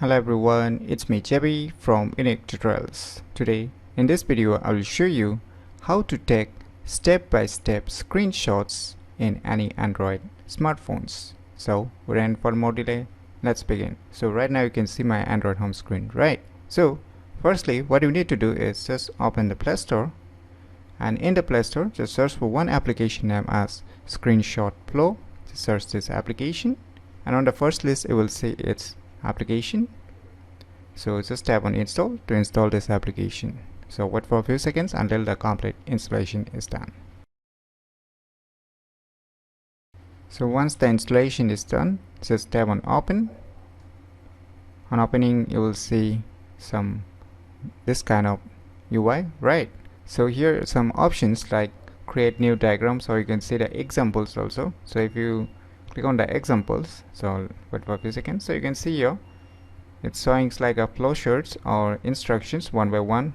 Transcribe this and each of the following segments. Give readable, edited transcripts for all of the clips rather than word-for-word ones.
Hello everyone, it's me JB from Unique Tutorials. Today in this video I will show you how to take step-by-step screenshots in any Android smartphones. So without further more delay, let's begin. So right now you can see my Android home screen, right? So firstly what you need to do is just open the Play Store, and in the Play Store just search for one application named as Screenshot Pro. Just search this application, and on the first list it will say its application. So just tap on install to install this application. So wait for a few seconds until the complete installation is done. So once the installation is done, just tap on open. On opening you will see this kind of UI, right? So here are some options like create new diagrams, or you can see the examples also. So if you click on the examples, so wait for a few seconds, so you can see here it's showing like a flowcharts or instructions one by one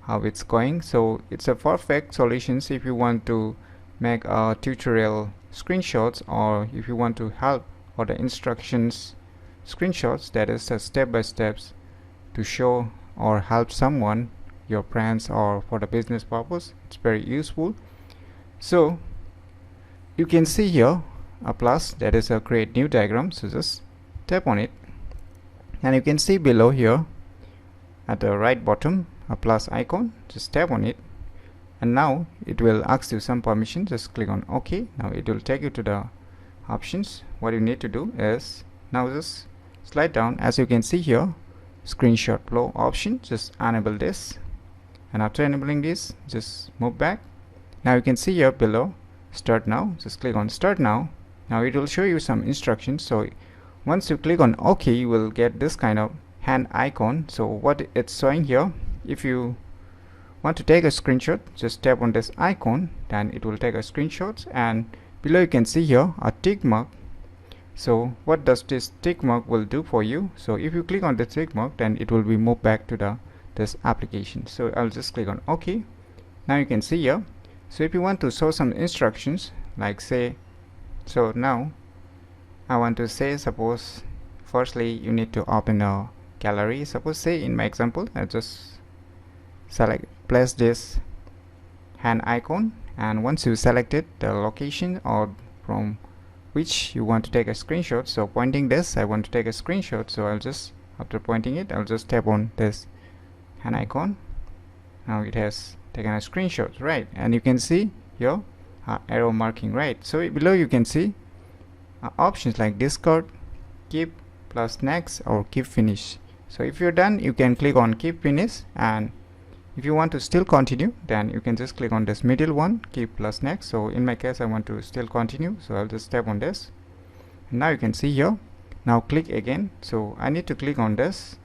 how it's going. So it's a perfect solutions if you want to make a tutorial screenshots, or if you want to help or the instructions screenshots, that is the step-by-steps to show or help someone, your friends, or for the business purpose. It's very useful. So you can see here a plus, that is a create new diagram. So just tap on it, and you can see below here at the right bottom a plus icon. Just tap on it, and now it will ask you some permission. Just click on OK. Now it will take you to the options. What you need to do is now just slide down. As you can see here, Screenshot Pro option, just enable this, and after enabling this just move back. Now you can see here below start now. Just click on start now. Now it will show you some instructions. So once you click on OK, you will get this kind of hand icon. So what it's showing here, if you want to take a screenshot, just tap on this icon, then it will take a screenshot. And below you can see here a tick mark. So what does this tick mark will do for you? So if you click on the tick mark, then it will be moved back to this application. So I'll just click on OK. Now you can see here. So if you want to show some instructions, like say, so now I want to say, suppose firstly you need to open a gallery. Suppose say in my example I just place this hand icon, and once you selected the location or from which you want to take a screenshot, so pointing this I want to take a screenshot, so I'll just, after pointing it, I'll just tap on this hand icon. Now it has taken a screenshot, right? And you can see here arrow marking, right? So below you can see options like discard, keep, plus next, or keep finish. So if you're done, you can click on keep finish, and if you want to still continue, then you can just click on this middle one, keep plus next. So in my case I want to still continue, so I'll just tap on this, and now you can see here. Now click again, so I need to click on this.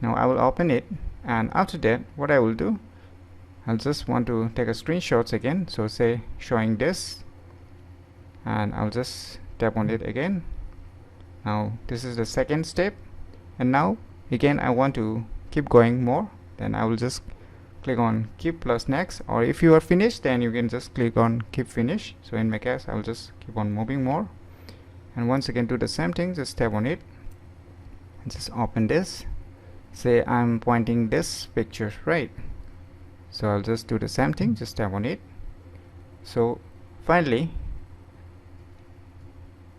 Now I will open it, and after that what I will do, I'll just want to take a screenshots again. So say showing this, and I'll just tap on it again. Now this is the second step, and now again I want to keep going more, then I will just click on keep plus next, or if you are finished then you can just click on keep finish. So in my case I will just keep on moving more, and once again do the same thing. Just tap on it and just open this. Say I'm pointing this picture, right? So I'll just do the same thing, just tap on it. So finally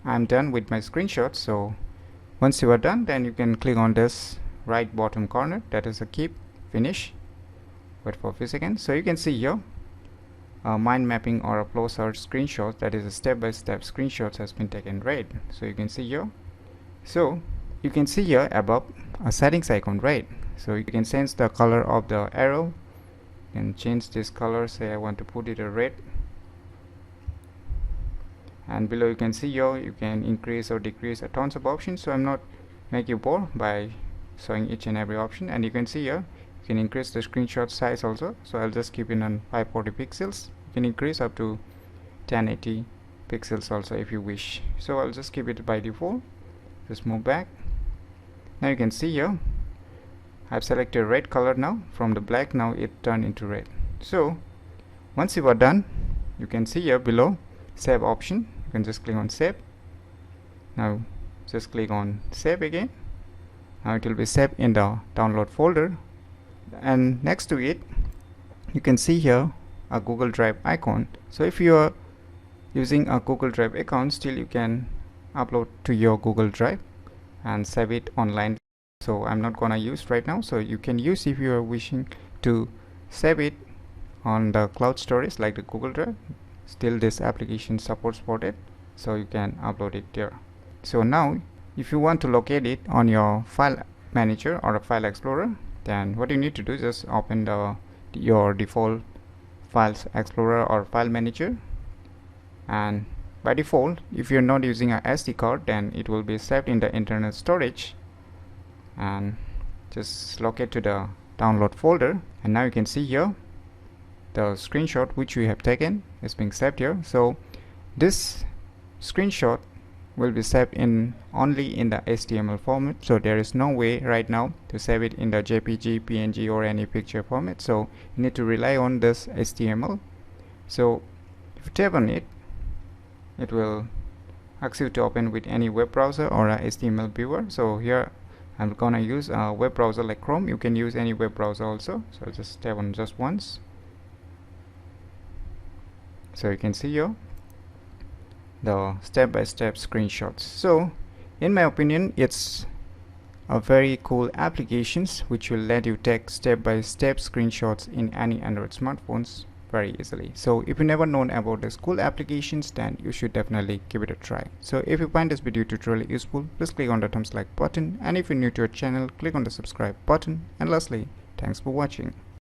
I'm done with my screenshot. So once you are done, then you can click on this right bottom corner, that is a keep finish. Wait for a few seconds. So you can see here mind mapping or a flowchart screenshot, that is a step-by-step screenshots has been taken, right? So you can see here. So you can see here above a settings icon, right? So you can change the color of the arrow, and change this color. Say I want to put it a red, and below you can see here you can increase or decrease a tons of options. So I'm not make you bored by showing each and every option, and you can see here you can increase the screenshot size also. So I'll just keep it on 540 pixels. You can increase up to 1080 pixels also if you wish. So I'll just keep it by default. Just move back. Now you can see here I've selected red color. Now from the black, now it turned into red. So once you are done, you can see here below save option. You can just click on save. Now just click on save again, Now it will be saved in the download folder, and next to it you can see here a Google Drive icon. So if you are using a Google Drive account, still you can upload to your Google Drive and save it online. So I'm not gonna use right now, so you can use if you are wishing to save it on the cloud storage like the Google Drive. Still this application supports for it, so you can upload it there. So now if you want to locate it on your file manager or a file explorer, then what you need to do is just open your default files explorer or file manager, and by default if you're not using a SD card, then it will be saved in the internal storage, and just locate to the download folder. And now you can see here the screenshot which we have taken is being saved here. So this screenshot will be saved in only in the HTML format, so there is no way right now to save it in the JPG, PNG or any picture format, so you need to rely on this HTML. So if you tap on it, it will ask you to open with any web browser or a HTML viewer. So here I'm gonna use a web browser like Chrome. You can use any web browser also, so just tap on just once. So you can see here the step-by-step screenshots. So in my opinion, it's a very cool applications which will let you take step-by-step screenshots in any Android smartphones very easily. So if you never known about these cool applications, then you should definitely give it a try. So if you find this video tutorial useful, please click on the thumbs like button, and if you're new to our channel, click on the subscribe button, and lastly, thanks for watching.